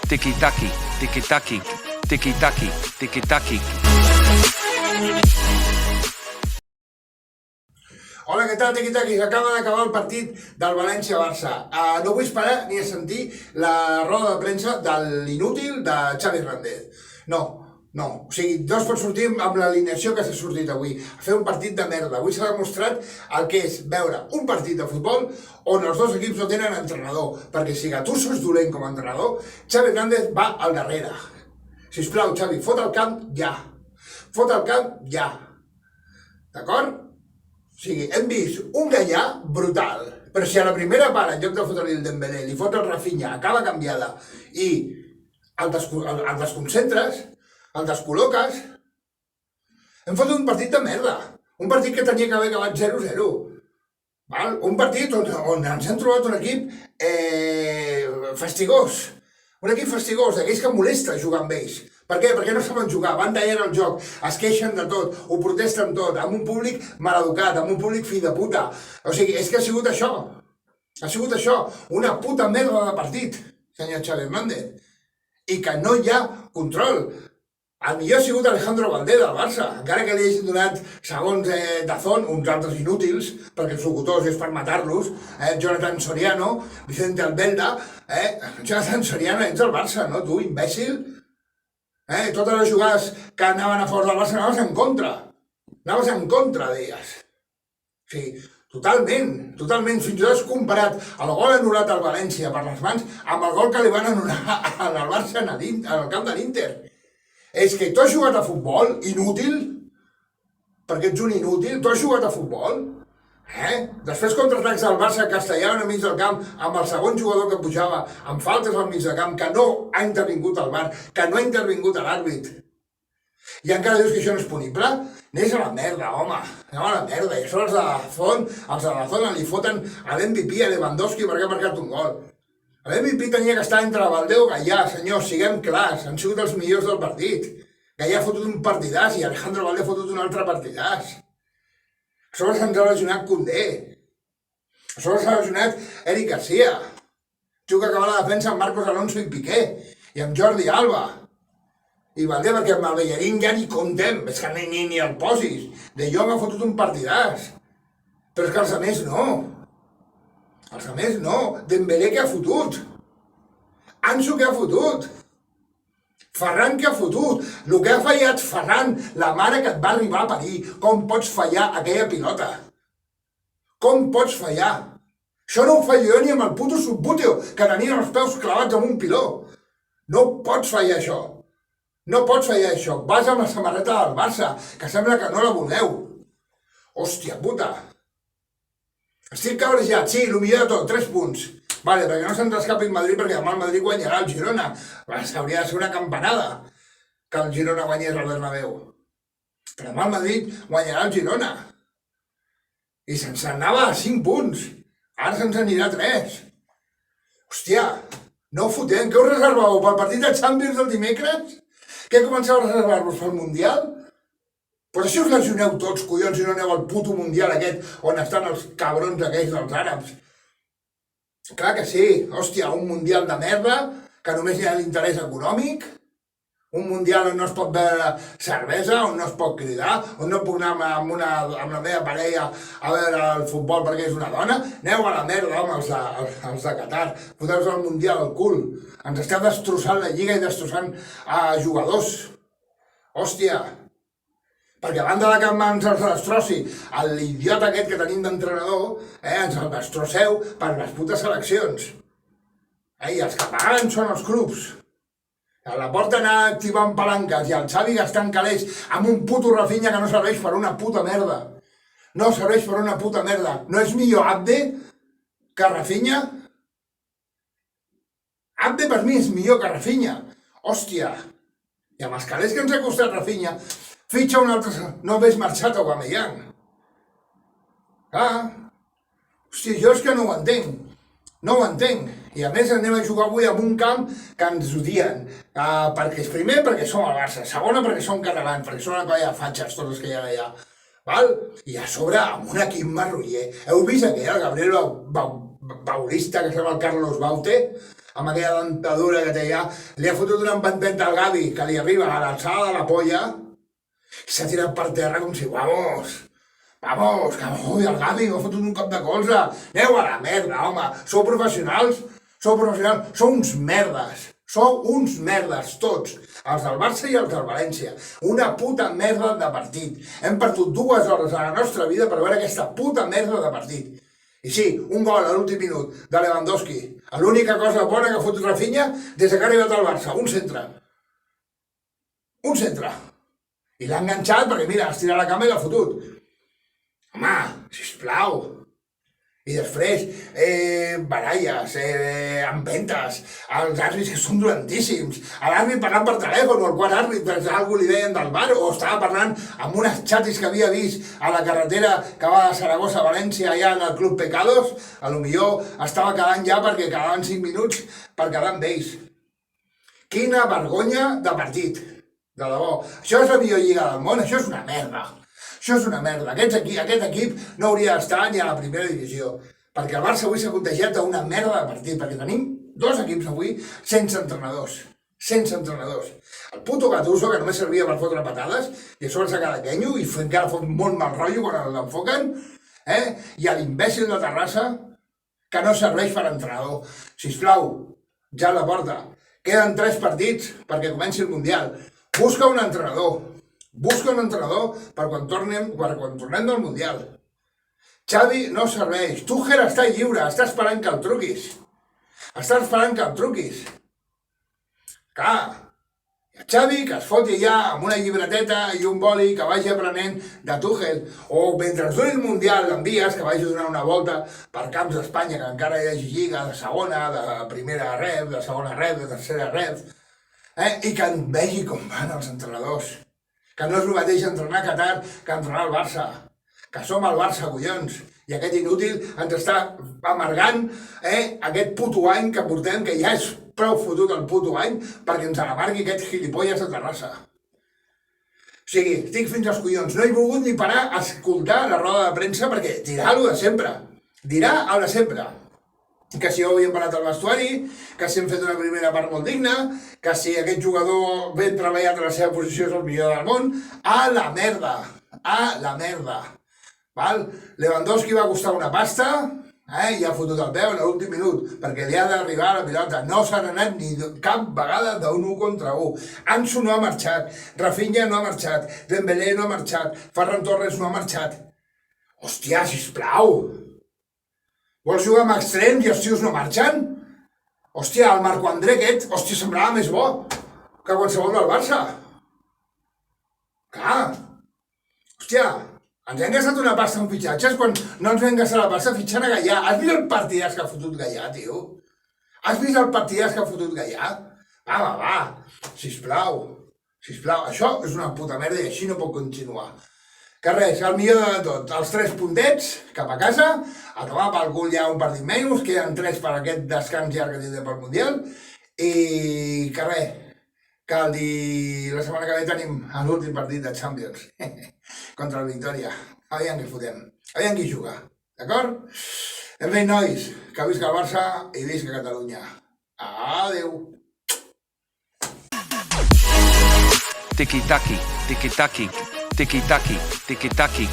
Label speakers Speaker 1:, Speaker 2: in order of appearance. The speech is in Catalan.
Speaker 1: Tiki-taki, tiki-taki, tiki-taki, tiki-taki.
Speaker 2: Hola, què tal, tiqui-taquis? Acaba d'acabar el partit del València-Barça. No vull esperar ni a sentir la roda de premsa de l'inútil de Xavi Hernández. No. O sigui, no es pot sortir amb l'alineació que s'ha sortit avui, a fer un partit de merda. Avui s'ha demostrat el que és veure un partit de futbol on els dos equips no tenen entrenador, perquè si Gattuso és dolent com a entrenador, Xavi Hernández va al darrere. Sisplau, Xavi, fot el camp ja. Fot el camp ja. D'acord? O sigui, hem vist un Gallà brutal, però si a la primera part, en lloc de fotre-li el Dembélé, li fot el Rafinha, acaba canviada, i el desconcentres, el descol·loques, hem fotut un partit de merda. Un partit que tenia que haver acabat 0-0. Un partit on ens hem trobat un equip fastigós. Un equip fastigós, d'aquells que molesta jugar amb ells. Per què? Perquè no saben jugar, van tallant el joc, es queixen de tot, ho protesten tot, amb un públic maleducat, amb un públic fill de puta. O sigui, és que ha sigut això. Ha sigut això, una puta merda de partit, senyor Xavi Hernández. I que no hi ha control. El millor ha sigut Alejandro Valdés del Barça, encara que li hagin donat segons Dazón, uns altres inútils, perquè els locutors és per matar-los, Jonathan Soriano, Vicente Albelda, Jonathan Soriano, ets del Barça, no? Tu, imbècil? Totes les jugades que anaven a favor del Barça anaves en contra. Anaves en contra d'elles. O sigui, totalment, fins i tot has comparat el gol anul·lat al València per les mans amb el gol que li van anul·lar al Barça al camp de l'Inter. És que tu has jugat a futbol, inútil, perquè ets un inútil, tu has jugat a futbol, Després contraatacs del Barça que estallaven al mig del camp amb el segon jugador que pujava, amb faltes al mig del camp, que no ha intervingut el VAR, que no ha intervingut l'àrbit. I encara dius que això no és punible? Anés a la merda, home, anem a la merda. I això els de la zona li foten a l'MVP, a Lewandowski, perquè ha marcat un gol. L'MVP tenia que estar entre Valdés o Gallà, senyors, siguem clars, han sigut els millors del partit. Gallà ha fotut un partidàs i Alejandro Valdés ha fotut un altre partidàs. A sobre se'ns ha lesionat Koundé. A sobre s'ha lesionat Eric Garcia. Juga a acabar la defensa amb Marcos Alonso i Piqué. I amb Jordi Alba. I Valdés, perquè amb el Bellerín ja ni comptem. És que ni el posis. De Jong ha fotut un partidàs. Però és que els altres no. Els altres no. Dembélé què ha fotut? Ansu què ha fotut? Ferran què ha fotut? El que ha fallat Ferran, la mare que et va arribar a parir. Com pots fallar aquella pilota? Com pots fallar? Això no ho fallo jo ni amb el puto Subbuteo, que tenia els peus clavats amb un piló. No pots fallar això. No pots fallar això. Vas amb la samarreta del Barça, que sembla que no la voleu. Hòstia puta. Estic cabrejat, sí, el millor de tot, 3 punts. Vale, perquè no se'ns escapi el Madrid, perquè demà el Madrid guanyarà el Girona. Hauria de ser una campanada que el Girona guanyés al Bernabéu. Però demà el Madrid guanyarà el Girona. I se'ns anava a 5 punts. Ara se'ns anirà a 3. Hòstia, no ho fotem. Què us reservàveu pel partit de Champions del dimecres? Què començàveu a reservar-vos pel Mundial? Pues així us lesioneu tots, collons, i no aneu al puto Mundial aquest on estan els cabrons aquells dels àrabs. Clar que sí, hòstia, un Mundial de merda, que només hi ha l'interès econòmic, un Mundial on no es pot beure cervesa, on no es pot cridar, on no puc anar amb la meva parella a veure el futbol perquè és una dona. Aneu a la merda, home, els de Qatar, foteu-vos el Mundial al cul. Ens esteu destrossant la lliga i destrossant jugadors. Hòstia, perquè a banda de que ens els destrossi l'idiota aquest que tenim d'entrenador, ens el destrosseu per les putes seleccions. I els que paguen són els clubs. A la porta anar activant palanques i el Xavi gastant calés amb un puto Rafinha que no serveix per una puta merda. No serveix per una puta merda. No és millor Abde que Rafinha? Abde per mi és millor que Rafinha. Hòstia. I amb els calés que ens ha costat Rafinha, fitxa un altre... No hagués marxat a Aubameyang. Hòstia, jo és que no ho entenc. No ho entenc. I a més anem a jugar avui en un camp que ens odien. Primer perquè som al Barça, segona perquè som catalans, perquè són una colla de fatxes tots els que hi ha allà. I a sobre amb un equip marroller. Heu vist aquell, el Gabriel Baurista, que es llama el Carlos Baute? amb aquella dentadura que té allà, li ha fotut una empanteta al Gavi, que li arriba a l'alçada de la polla, i s'ha tirat per terra com si, vamos, que ui, el Gavi m'ha fotut un cop de colze, aneu a la merda, home, sou professionals, sou uns merdes, tots, els del Barça i els del València, una puta merda de partit, hem perdut 2 hores a la nostra vida per veure aquesta puta merda de partit. I sí, un gol a l'últim minut de Lewandowski. L'única cosa bona que ha fotut Rafinha des que ha arribat al Barça, un centre. I l'ha enganxat perquè, mira, has tirat la cama i l'ha fotut. Home, sisplau. I després, baralles, empentes, els àrbits que són dolentíssims, l'àrbit parlant per telèfon, o el quart àrbit, algú li deien del bar, o estava parlant amb unes xatis que havia vist a la carretera que va de Saragossa a València, allà en el Club Pecados, a lo millor estava quedant ja perquè quedaven 5 minuts per quedar amb ells. Quina vergonya de partit, de debò. Això és la millor lliga del món, això és una merda. Això és una merda. Aquest equip no hauria d'estar ni a la primera divisió, perquè el Barça avui s'ha contagiat d'una merda de partit, perquè tenim 2 equips avui sense entrenadors. El puto Gattuso, que només servia per fotre patades, i a sobre s'ha quedat quenyo, i encara fot molt mal rotllo quan l'enfoquen, i l'imbècil de Terrassa, que no serveix per entrenador. Sisplau, ja a la porta. Queden 3 partits perquè comenci el Mundial. Busca un entrenador per quan tornem del Mundial. Xavi no serveix. Tuchel està lliure, està esperant que el truquis. Clar, Xavi que es foti ja amb una llibreteta i un boli que vagi aprenent de Tuchel, o mentre duri el Mundial l'envies que vagi donant una volta per camps d'Espanya, que encara hi hagi lliga de segona, de primera ref, de segona ref, de tercera ref, i que en vegi com van els entrenadors. Que no és el mateix entrenar a Qatar que entrenar al Barça. Que som el Barça, collons. I aquest inútil ens està amargant aquest puto any que portem, que ja és prou fotut el puto any, perquè ens l'amargui aquest gilipolles de Terrassa. O sigui, estic fins als collons. No he volgut ni parar a escoltar la roda de premsa perquè dirà el de sempre. Que si ho havíem parat al vestuari, que si hem fet una primera part molt digna, que si aquest jugador ben treballat a la seva posició és el millor del món, a la merda. Val? Lewandowski va costar una pasta, i ha fotut el peu en l'últim minut, perquè li ha d'arribar a la pilota. No s'ha anat ni cap vegada d'un 1 contra 1. Ansu no ha marxat, Rafinha no ha marxat, Dembélé no ha marxat, Ferran Torres no ha marxat. Hòstia, sisplau! Vols jugar amb extrems i els tios no marxen? Hòstia, el Marco André aquest, semblava més bo que qualsevol del Barça. Clar. Hòstia, ens hem gastat una pasta en fitxatges quan no ens vam gastar la pasta fitxant a Gaià. Has vist el partidàs que ha fotut Gaià, tio? Va. Sisplau. Això és una puta merda i així no pot continuar. Que res, el millor de tot, els 3 puntets cap a casa, a tomar pel cul ja un partit menys, queden 3 per aquest descans llarg que tindrem pel Mundial, i que res, que la setmana que ve tenim l'últim partit de Champions contra el Victòria. Aviam què fotem, aviam qui juga, d'acord? En fi, nois, que visca el Barça i visca Catalunya. Adeu!
Speaker 1: Tiki-taki, tiki-taki, tiki-taki, tiki-taki.